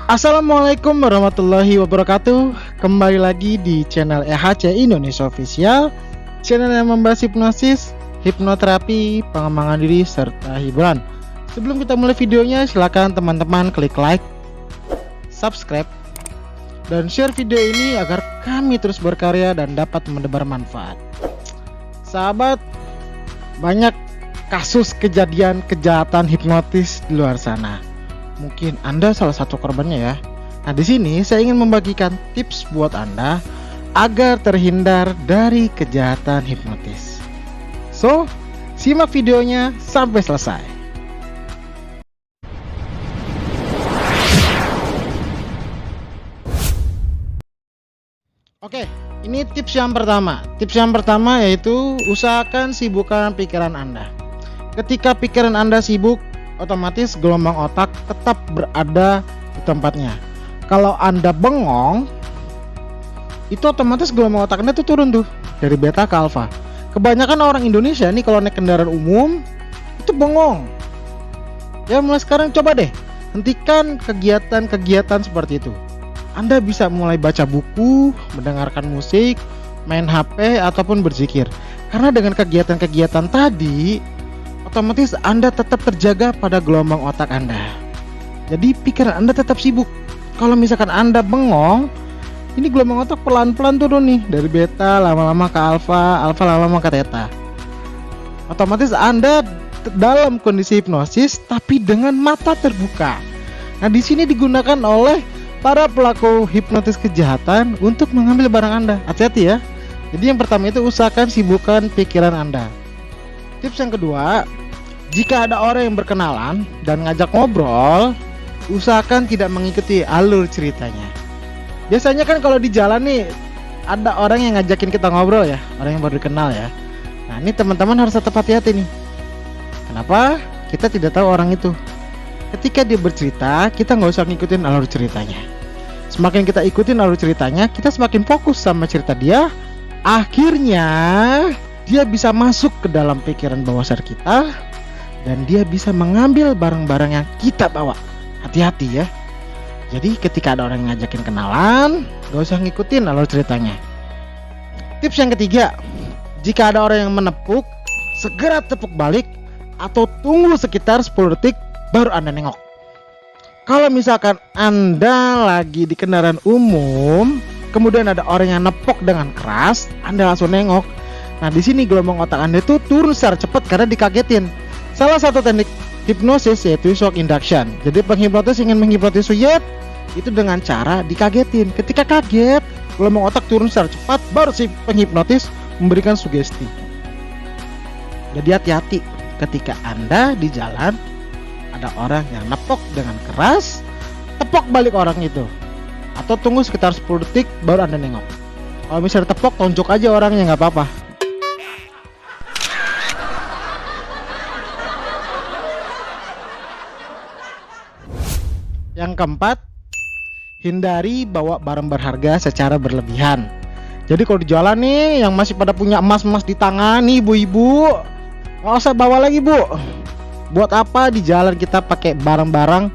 Assalamualaikum warahmatullahi wabarakatuh. Kembali lagi di channel EHC Indonesia Official, channel yang membahas hipnosis, hipnoterapi, pengembangan diri, serta hiburan. Sebelum kita mulai videonya, silakan teman-teman klik like, subscribe, dan share video ini agar kami terus berkarya dan dapat mendebar manfaat. Sahabat, banyak kasus kejadian kejahatan hipnotis di luar sana. Mungkin Anda salah satu korbannya ya. Nah, di sini saya ingin membagikan tips buat Anda agar terhindar dari kejahatan hipnotis. So, simak videonya sampai selesai. Oke, ini tips yang pertama. Tips yang pertama yaitu usahakan sibukkan pikiran Anda. Ketika pikiran Anda sibuk, otomatis gelombang otak tetap berada di tempatnya. Kalau Anda bengong, itu otomatis gelombang otak Anda tuh turun tuh dari beta ke alfa. Kebanyakan orang Indonesia nih kalau naik kendaraan umum itu bengong. Ya, mulai sekarang coba deh hentikan kegiatan-kegiatan seperti itu. Anda bisa mulai baca buku, mendengarkan musik, main HP ataupun berzikir. Karena dengan kegiatan-kegiatan tadi, otomatis Anda tetap terjaga pada gelombang otak Anda. Jadi pikiran Anda tetap sibuk. Kalau misalkan Anda bengong, ini gelombang otak pelan-pelan turun nih dari beta lama-lama ke alfa, alfa lama-lama ke theta. Otomatis Anda dalam kondisi hipnosis tapi dengan mata terbuka. Nah, di sini digunakan oleh para pelaku hipnotis kejahatan untuk mengambil barang Anda. Hati-hati ya. Jadi yang pertama itu usahakan sibukkan pikiran Anda. Tips yang kedua, jika ada orang yang berkenalan dan ngajak ngobrol, usahakan tidak mengikuti alur ceritanya. Biasanya kan kalau di jalan nih ada orang yang ngajakin kita ngobrol ya, orang yang baru dikenal ya. Nah, ini teman-teman harus tetap hati-hati nih. Kenapa? Kita tidak tahu orang itu. Ketika dia bercerita, kita nggak usah ngikutin alur ceritanya. Semakin kita ikutin alur ceritanya, kita semakin fokus sama cerita dia. Akhirnya dia bisa masuk ke dalam pikiran bawah sadar kita dan dia bisa mengambil barang-barang yang kita bawa. Hati-hati ya. Jadi ketika ada orang yang ngajakin kenalan, gak usah ngikutin alur ceritanya. Tips yang ketiga, jika ada orang yang menepuk, segera tepuk balik atau tunggu sekitar 10 detik baru Anda nengok. Kalau misalkan Anda lagi di kendaraan umum, kemudian ada orang yang nepok dengan keras, Anda langsung nengok. Nah, di sini gelombang otak Anda itu turun secara cepat karena dikagetin. Salah satu teknik hipnosis yaitu shock induction. Jadi penghipnotis ingin menghipnotis suyet itu dengan cara dikagetin. Ketika kaget, gelombang otak turun secara cepat, baru si penghipnotis memberikan sugesti. Jadi hati-hati ketika Anda di jalan ada orang yang nepok dengan keras, tepok balik orang itu. Atau tunggu sekitar 10 detik baru Anda nengok. Kalau misalnya tepok, tonjok aja orangnya, nggak apa-apa. Yang keempat, hindari bawa barang berharga secara berlebihan. Jadi kalau di jalan nih yang masih pada punya emas-emas di tangan nih ibu-ibu, nggak usah bawa lagi bu. Buat apa di jalan kita pakai barang-barang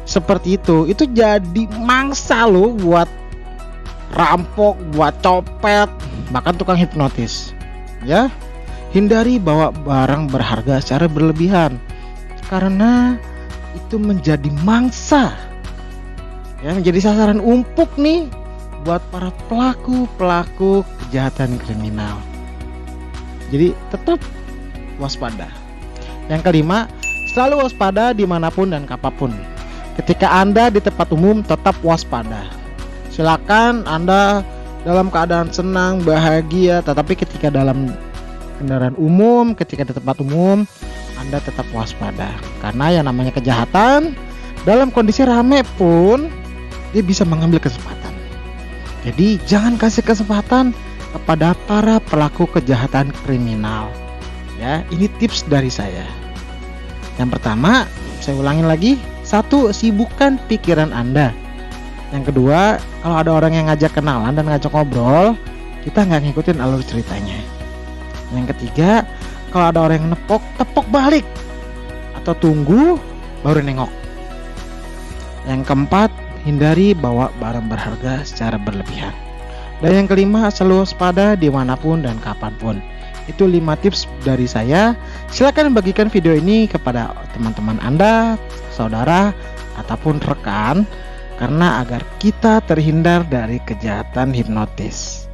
seperti itu? Itu jadi mangsa loh buat rampok, buat copet, bahkan tukang hipnotis. Ya, hindari bawa barang berharga secara berlebihan karena itu menjadi mangsa, ya, menjadi sasaran empuk nih buat para pelaku kejahatan kriminal. Jadi tetap waspada. Yang kelima, selalu waspada dimanapun dan kapanpun. Ketika Anda di tempat umum, tetap waspada. Silakan Anda dalam keadaan senang, bahagia, tetapi ketika dalam kendaraan umum, ketika di tempat umum, Anda tetap waspada. Karena yang namanya kejahatan dalam kondisi rame pun dia bisa mengambil kesempatan. Jadi jangan kasih kesempatan kepada para pelaku kejahatan kriminal. Ya, ini tips dari saya. Yang pertama, saya ulangin lagi. 1, sibukkan pikiran Anda. Yang kedua, kalau ada orang yang ngajak kenalan dan ngajak ngobrol, kita nggak ngikutin alur ceritanya. Yang ketiga, kalau ada orang yang nepok, tepok balik atau tunggu baru nengok. Yang keempat, hindari bawa barang berharga secara berlebihan. Dan yang kelima, selalu waspada dimanapun dan kapanpun. Itu 5 tips dari saya. Silahkan bagikan video ini kepada teman-teman Anda, saudara, ataupun rekan, karena agar kita terhindar dari kejahatan hipnotis.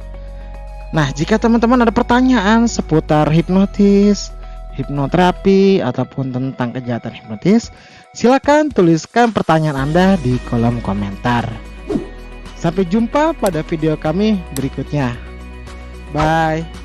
Nah, jika teman-teman ada pertanyaan seputar hipnotis, hipnoterapi, ataupun tentang kejahatan hipnotis, silakan tuliskan pertanyaan Anda di kolom komentar. Sampai jumpa pada video kami berikutnya. Bye.